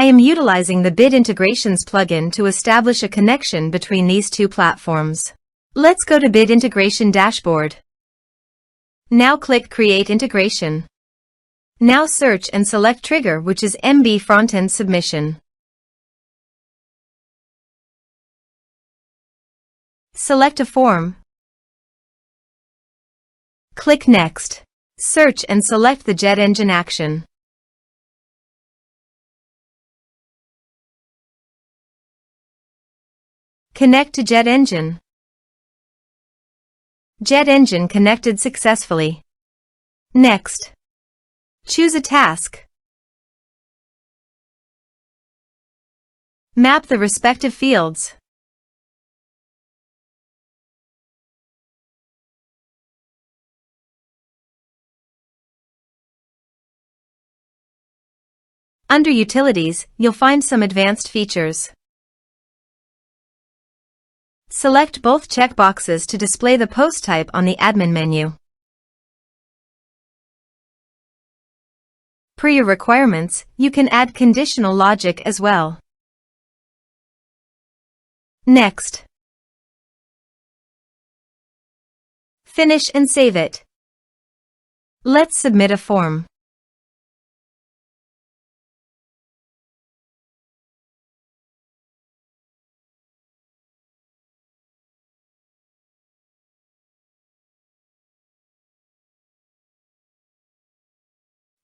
I am utilizing the Bit Integrations plugin to establish a connection between these two platforms. Let's go to Bit Integration Dashboard. Now click Create Integration. Now search and select trigger, which is MB Frontend Submission. Select a form. Click Next. Search and select the JetEngine action. Connect to JetEngine. JetEngine connected successfully. Next. Choose a task. Map the respective fields. Under Utilities, you'll find some advanced features. Select both checkboxes to display the post type on the admin menu. Per your requirements, you can add conditional logic as well. Next. Finish and save it. Let's submit a form.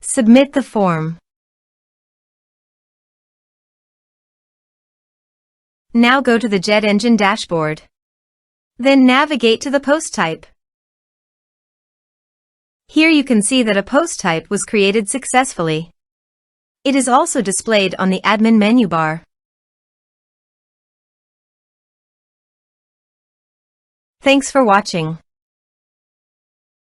Submit the form. Now go to the JetEngine dashboard. Then navigate to the post type. Here you can see that a post type was created successfully. It is also displayed on the admin menu bar. Thanks for watching.